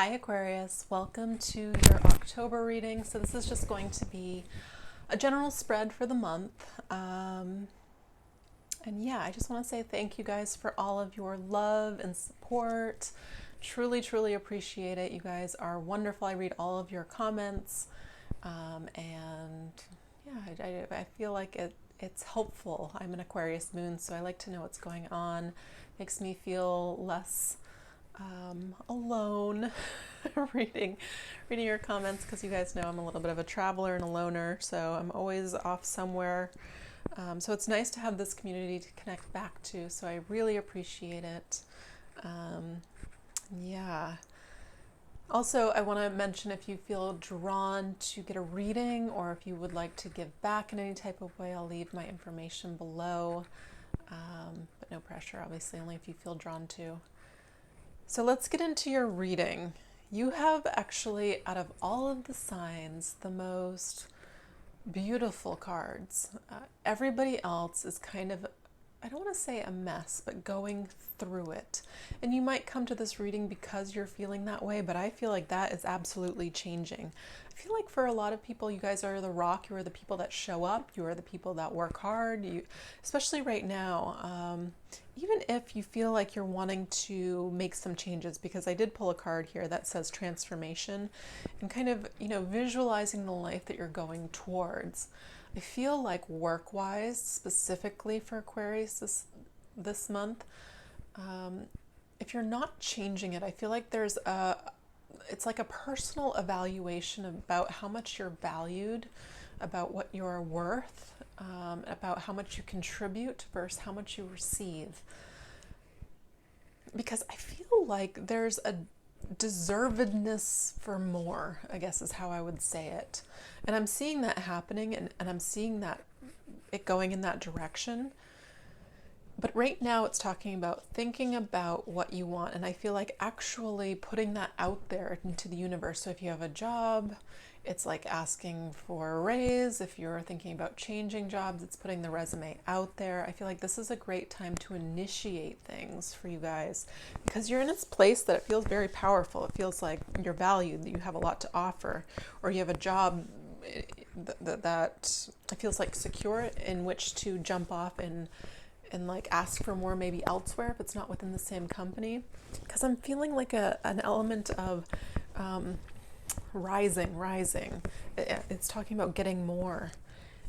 Hi Aquarius, welcome to your October reading. So this is just going to be a general spread for the month. And yeah, I just want to say thank you guys for all of your love and support. Truly, truly appreciate it. You guys are wonderful. I read all of your comments. And yeah, I feel like it's helpful. I'm an Aquarius moon, so I like to know what's going on. Makes me feel less alone reading your comments, because you guys know I'm a little bit of a traveler and a loner, so I'm always off somewhere. So it's nice to have this community to connect back to, so I really appreciate it. Yeah. Also, I want to mention, if you feel drawn to get a reading or if you would like to give back in any type of way, I'll leave my information below. But no pressure, obviously, only if you feel drawn to. So let's get into your reading. You have actually, out of all of the signs, the most beautiful cards. Everybody else is kind of, I don't want to say a mess, but going through it. And you might come to this reading because you're feeling that way, but I feel like that is absolutely changing. I feel like for a lot of people, you guys are the rock. You are the people that show up. You are the people that work hard. You, especially right now, even if you feel like you're wanting to make some changes, because I did pull a card here that says transformation and kind of, visualizing the life that you're going towards. I feel like work-wise, specifically for Aquarius this month, if you're not changing it, I feel like it's like a personal evaluation about how much you're valued, about what you're worth, about how much you contribute versus how much you receive. Because I feel like there's a deservedness for more, I guess is how I would say it. And I'm seeing that happening, and I'm seeing that it going in that direction. But right now it's talking about thinking about what you want. And I feel like actually putting that out there into the universe. So if you have a job, it's like asking for a raise. If you're thinking about changing jobs, it's putting the resume out there. I feel like this is a great time to initiate things for you guys, because you're in this place that it feels very powerful. It feels like you're valued, that you have a lot to offer, or you have a job that it feels like secure, in which to jump off and like ask for more maybe elsewhere if it's not within the same company. Because I'm feeling like an element of rising. It's talking about getting more.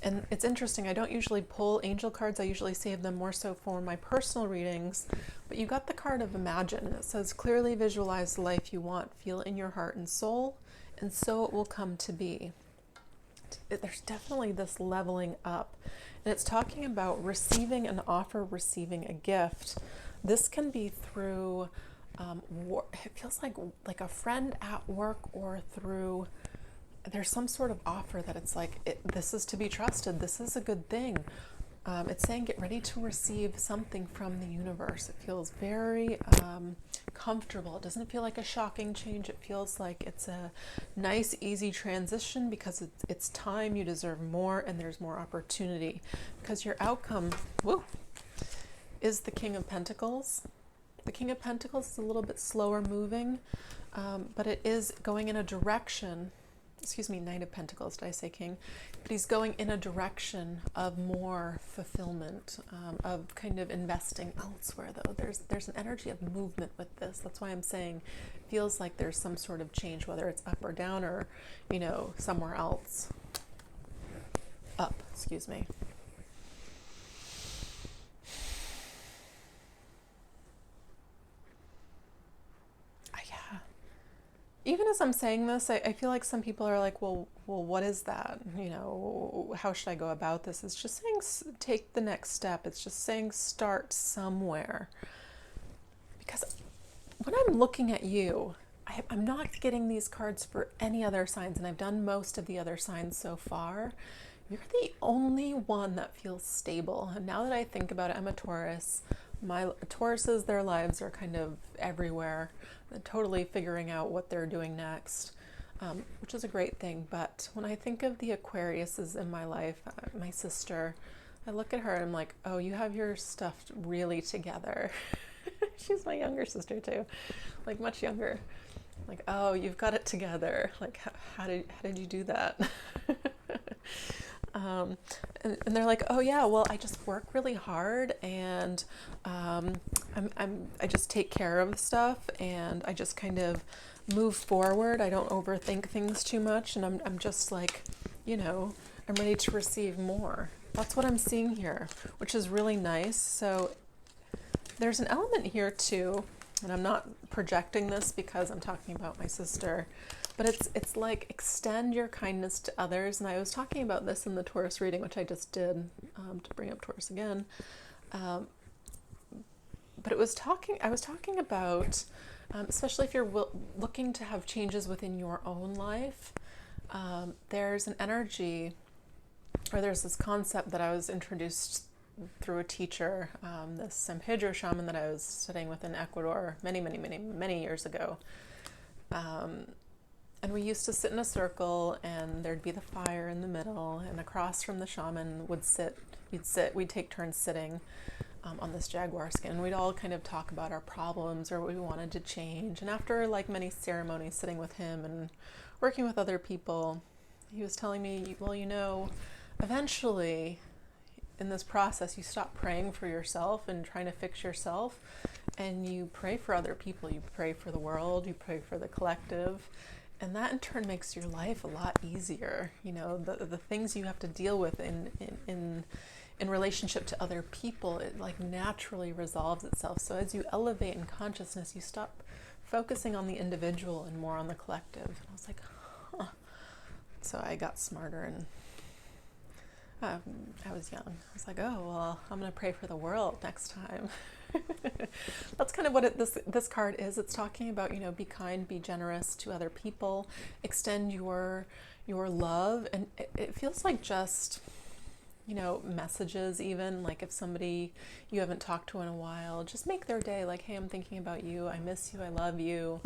And it's interesting, I don't usually pull angel cards. I usually save them more so for my personal readings. But you got the card of Imagine. It says, clearly visualize the life you want. Feel it in your heart and soul, and so it will come to be. There's definitely this leveling up. And it's talking about receiving an offer, receiving a gift. This can be through, it feels like a friend at work, or through, there's some sort of offer that it's like, this is to be trusted. This is a good thing. It's saying get ready to receive something from the universe. It feels very comfortable. It doesn't feel like a shocking change. It feels like it's a nice, easy transition, because it's time. You deserve more, and there's more opportunity, because your outcome, is the King of Pentacles. The King of Pentacles is a little bit slower moving, but it is going in a direction. Excuse me, Knight of Pentacles, did I say King? But he's going in a direction of more fulfillment, of kind of investing elsewhere, though. There's an energy of movement with this. That's why I'm saying it feels like there's some sort of change, whether it's up or down, or, somewhere else. Up, excuse me. Even as I'm saying this, I feel like some people are like, well, what is that? How should I go about this? It's just saying take the next step. It's just saying start somewhere. Because when I'm looking at you, I'm not getting these cards for any other signs, and I've done most of the other signs so far. You're the only one that feels stable. And now that I think about it, I'm a Taurus. My Tauruses, their lives are kind of everywhere. They're totally figuring out what they're doing next, which is a great thing. But when I think of the Aquariuses in my life, my sister, I look at her and I'm like, oh, you have your stuff really together. She's my younger sister too, like much younger. Like, oh, you've got it together. Like, how did you do that? And they're like, oh yeah, well, I just work really hard, and I just take care of stuff, and I just kind of move forward. I don't overthink things too much, and I'm just like, I'm ready to receive more. That's what I'm seeing here, which is really nice. So there's an element here too, and I'm not projecting this because I'm talking about my sister, but it's like extend your kindness to others. And I was talking about this in the Taurus reading, which I just did, to bring up Taurus again. But I was talking about, especially if you're looking to have changes within your own life, there's an energy, or there's this concept that I was introduced through a teacher, this San Pedro shaman that I was studying with in Ecuador many years ago. And we used to sit in a circle, and there'd be the fire in the middle, and across from the shaman we'd take turns sitting on this jaguar skin, and we'd all kind of talk about our problems or what we wanted to change. And after like many ceremonies sitting with him and working with other people, he was telling me, well, eventually in this process, you stop praying for yourself and trying to fix yourself, and you pray for other people. You pray for the world, you pray for the collective, and that in turn makes your life a lot easier. The things you have to deal with in relationship to other people, it like naturally resolves itself. So as you elevate in consciousness, you stop focusing on the individual and more on the collective. And I was like, huh. So I got smarter, and I was young. I was like, oh, well, I'm going to pray for the world next time. That's kind of what this card is. It's talking about, be kind, be generous to other people, extend your love. And it feels like just, messages, even like if somebody you haven't talked to in a while, just make their day. Like, hey, I'm thinking about you. I miss you. I love you.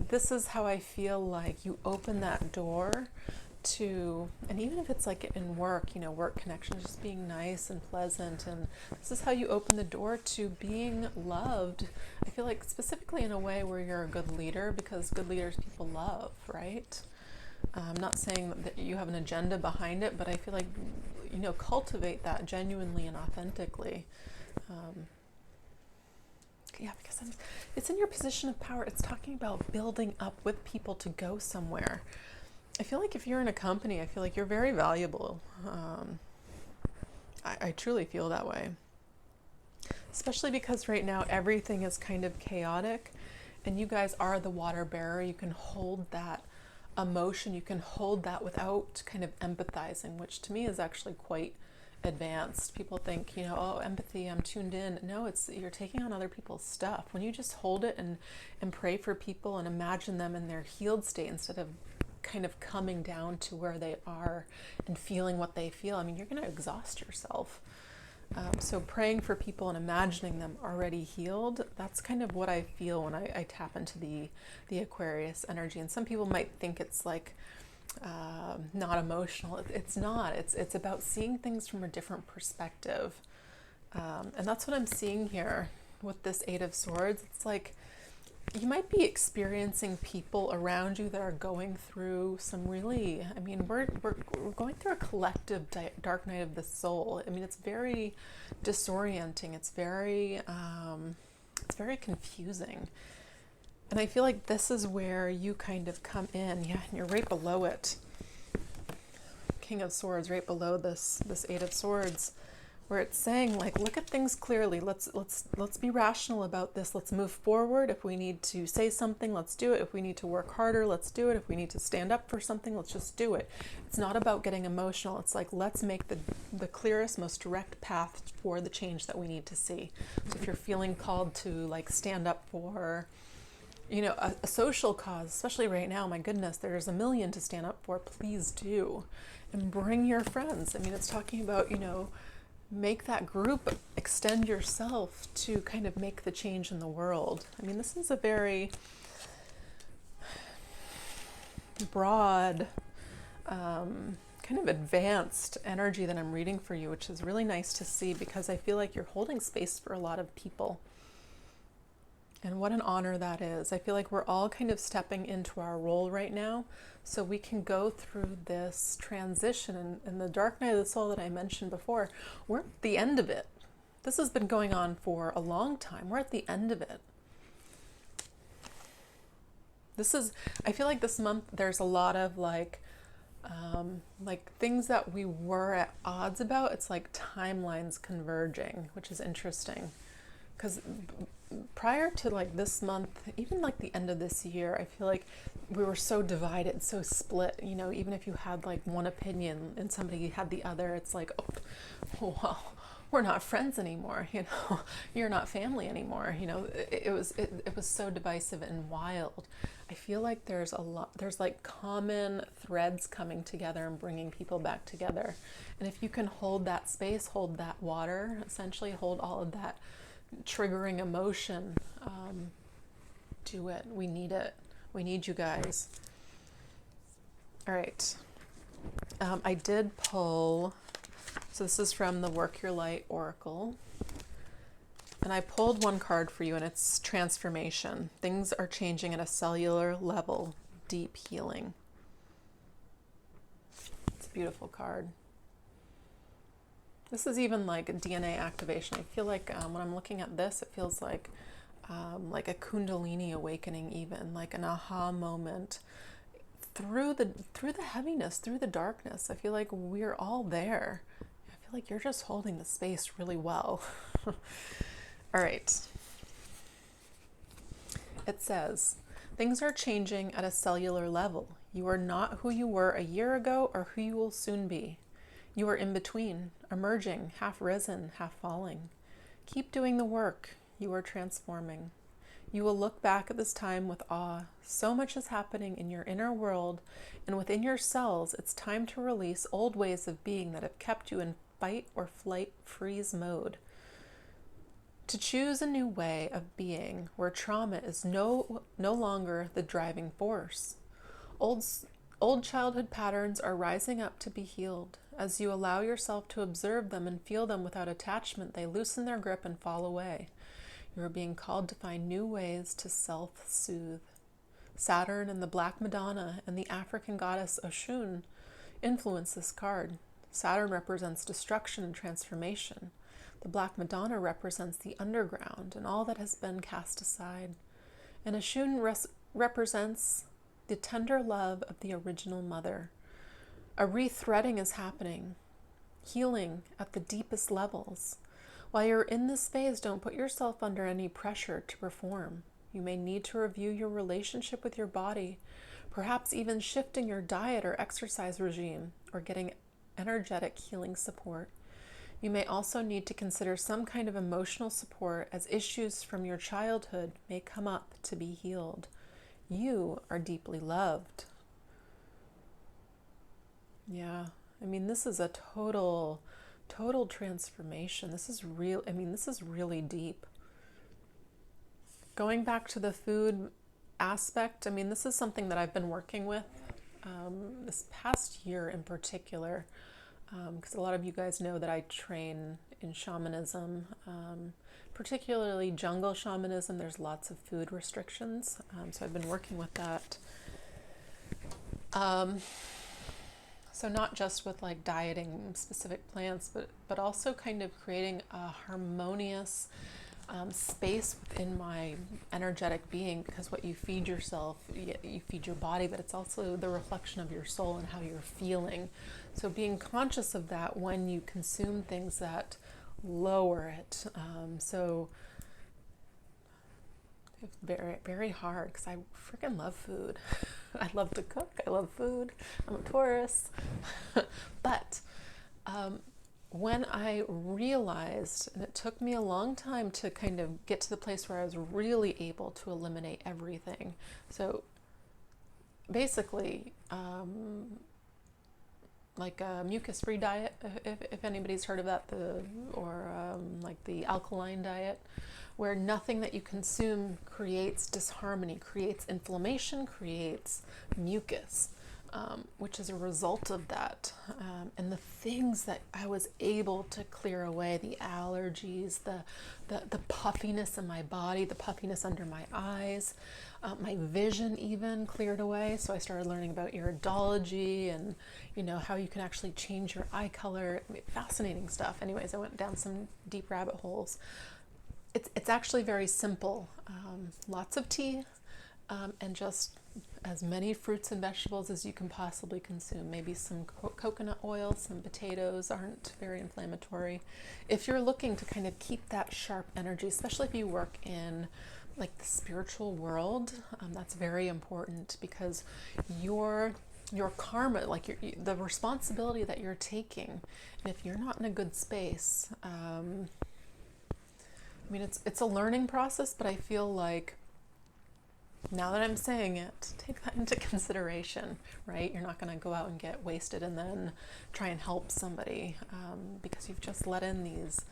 This is how I feel like you open that door to, and even if it's like in work, work connections, just being nice and pleasant, and this is how you open the door to being loved. I feel like specifically in a way where you're a good leader, because good leaders people love, right? I'm not saying that you have an agenda behind it, but I feel like, cultivate that genuinely and authentically. Yeah, because it's in your position of power. It's talking about building up with people to go somewhere. I feel like if you're in a company, I feel like you're very valuable. I truly feel that way. Especially because right now everything is kind of chaotic, and you guys are the water bearer. You can hold that emotion. You can hold that without kind of empathizing, which to me is actually quite advanced. People think, oh, empathy, I'm tuned in. No, you're taking on other people's stuff. When you just hold it and pray for people and imagine them in their healed state instead of kind of coming down to where they are and feeling what they feel, you're going to exhaust yourself. So praying for people and imagining them already healed, that's kind of what I feel when I tap into the Aquarius energy. And some people might think it's like not emotional. It's not. It's about seeing things from a different perspective. And that's what I'm seeing here with this Eight of Swords. It's like you might be experiencing people around you that are going through some really, we're going through a collective dark night of the soul. It's very disorienting. It's very confusing. And I feel like this is where you kind of come in. Yeah, and you're right below it. King of Swords, right below this Eight of Swords, where it's saying, like, look at things clearly. Let's be rational about this. Let's move forward. If we need to say something, let's do it. If we need to work harder, let's do it. If we need to stand up for something, let's just do it. It's not about getting emotional. It's like, let's make the clearest, most direct path for the change that we need to see. So if you're feeling called to like stand up for, a social cause, especially right now, my goodness, there's a million to stand up for. Please do. And bring your friends. It's talking about, make that group, extend yourself to kind of make the change in the world. This is a very broad, kind of advanced energy that I'm reading for you, which is really nice to see, because I feel like you're holding space for a lot of people. And what an honor that is. I feel like we're all kind of stepping into our role right now, so we can go through this transition. And the dark night of the soul that I mentioned before, we're at the end of it. This has been going on for a long time. We're at the end of it. I feel like this month there's a lot of like things that we were at odds about. It's like timelines converging, which is interesting. Because prior to like this month, even like the end of this year, I feel like we were so divided, so split. You know, even if you had like one opinion and somebody had the other, it's like, oh, well, we're not friends anymore. You know, you're not family anymore. You know, it was so divisive and wild. I feel like there's like common threads coming together and bringing people back together. And if you can hold that space, hold that water, essentially hold all of that triggering emotion, do it. We need it. We need you guys. All right. I did pull, so this is from the Work Your Light Oracle. And I pulled one card for you, and it's transformation. Things are changing at a cellular level, deep healing. It's a beautiful card. This is even like a DNA activation. I feel like when I'm looking at this, it feels like a Kundalini awakening, even like an aha moment through the heaviness, through the darkness. I feel like we're all there. I feel like you're just holding the space really well. All right. It says, things are changing at a cellular level. You are not who you were a year ago or who you will soon be. You are in between, emerging, half risen, half falling. Keep doing the work. You are transforming. You will look back at this time with awe. So much is happening in your inner world and within your cells. It's time to release old ways of being that have kept you in fight or flight freeze mode. To choose a new way of being where trauma is no longer the driving force. Old childhood patterns are rising up to be healed. As you allow yourself to observe them and feel them without attachment, they loosen their grip and fall away. You are being called to find new ways to self-soothe. Saturn and the Black Madonna and the African goddess Oshun influence this card. Saturn represents destruction and transformation. The Black Madonna represents the underground and all that has been cast aside. And Oshun represents the tender love of the original mother. A rethreading is happening, healing at the deepest levels. While you're in this phase, don't put yourself under any pressure to perform. You may need to review your relationship with your body, perhaps even shifting your diet or exercise regime, or getting energetic healing support. You may also need to consider some kind of emotional support as issues from your childhood may come up to be healed. You are deeply loved. Yeah, I mean, this is a total transformation. This is real. I mean, this is really deep. Going back to the food aspect, I mean, this is something that I've been working with this past year in particular, because a lot of you guys know that I train in shamanism, particularly jungle shamanism. There's lots of food restrictions, so I've been working with that. So not just with like dieting specific plants, but also kind of creating a harmonious space within my energetic being, because what you feed yourself, you feed your body, but it's also the reflection of your soul and how you're feeling. So being conscious of that when you consume things that lower it. So it's very, very hard because I freaking love food. I love to cook. I love food. I'm a Taurus. But when I realized, and it took me a long time to kind of get to the place where I was really able to eliminate everything. So basically, like a mucus-free diet, if anybody's heard of that, or like the alkaline diet, where nothing that you consume creates disharmony, creates inflammation, creates mucus. which is a result of that. And the things that I was able to clear away, the allergies, the puffiness in my body, the puffiness under my eyes, my vision even cleared away. So I started learning about iridology and, you know, how you can actually change your eye color. I mean, fascinating stuff. Anyways, I went down some deep rabbit holes. It's actually very simple. Lots of tea, and just as many fruits and vegetables as you can possibly consume. Maybe some coconut oil, some potatoes aren't very inflammatory. If you're looking to kind of keep that sharp energy, especially if you work in like the spiritual world, that's very important, because your karma, like the responsibility that you're taking, and if you're not in a good space, I mean, it's a learning process, but I feel like now that I'm saying it, take that into consideration, right? You're not going to go out and get wasted and then try and help somebody, because you've just let in these,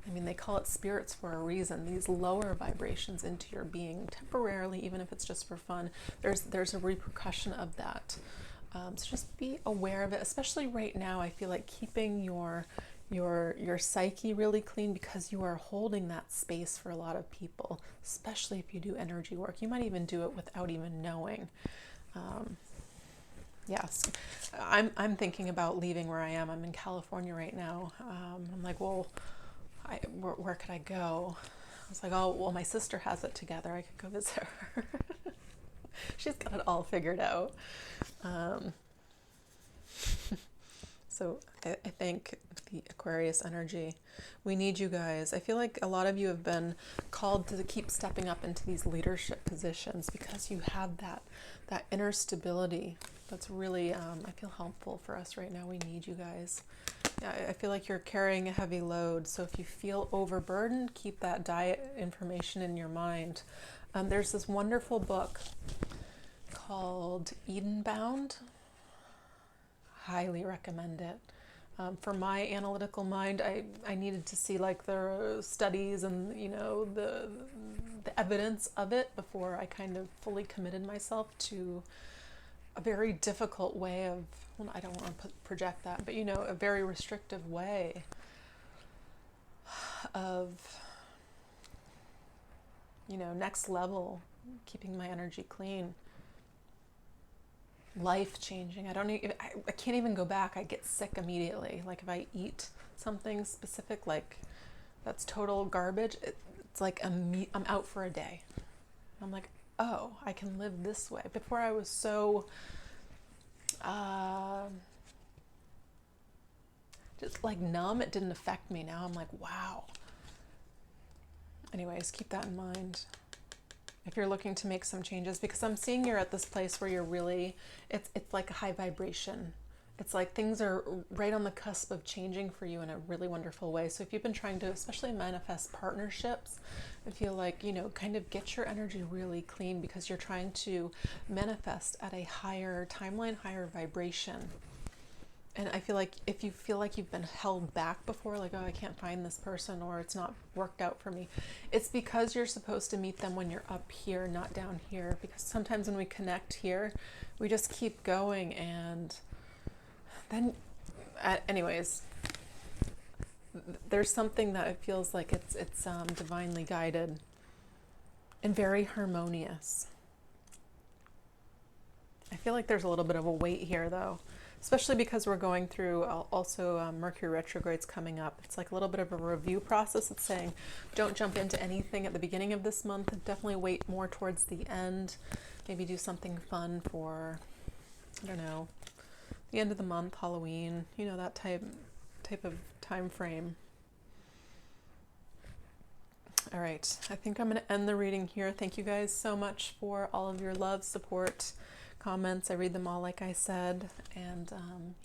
I mean, they call it spirits for a reason, these lower vibrations into your being temporarily, even if it's just for fun. There's a repercussion of that. So just be aware of it, especially right now. I feel like keeping your psyche really clean, because you are holding that space for a lot of people, especially if you do energy work. You might even do it without even knowing. Yes, I'm thinking about leaving where I am. I'm in California right now. I'm like, well, where could I go? I was like, oh, well, my sister has it together. I could go visit her. She's got it all figured out. So I think the Aquarius energy, we need you guys. I feel like a lot of you have been called to keep stepping up into these leadership positions, because you have that inner stability that's really, I feel, helpful for us right now. We need you guys. Yeah, I feel like you're carrying a heavy load. So if you feel overburdened, keep that diet information in your mind. There's this wonderful book called Edenbound. Highly recommend it. For my analytical mind, I needed to see like the studies and, you know, the evidence of it before I kind of fully committed myself to a very difficult way of, well, I don't want to project that, but, you know, a very restrictive way of, you know, next level, keeping my energy clean. Life changing. I can't even go back. I get sick immediately. Like if I eat something specific, like that's total garbage, it's like I'm out for a day. I'm like, oh, I can live this way. Before I was so just like numb. It didn't affect me. Now I'm like, wow. Anyways, keep that in mind if you're looking to make some changes, because I'm seeing you're at this place where you're really, it's like a high vibration. It's like things are right on the cusp of changing for you in a really wonderful way. So if you've been trying to especially manifest partnerships, I feel like, you know, kind of get your energy really clean, because you're trying to manifest at a higher timeline, higher vibration. And I feel like if you feel like you've been held back before, like, oh, I can't find this person, or it's not worked out for me, it's because you're supposed to meet them when you're up here, not down here. Because sometimes when we connect here, we just keep going, and then, anyways, there's something that it feels like it's divinely guided and very harmonious. I feel like there's a little bit of a weight here, though. Especially because we're going through also Mercury retrogrades coming up. It's like a little bit of a review process. It's saying don't jump into anything at the beginning of this month. Definitely wait more towards the end. Maybe do something fun for, I don't know, the end of the month, Halloween, you know, that type of time frame. All right, I think I'm going to end the reading here. Thank you guys so much for all of your love, support, comments. I read them all, like I said, and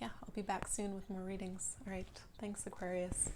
yeah, I'll be back soon with more readings. All right, thanks, Aquarius.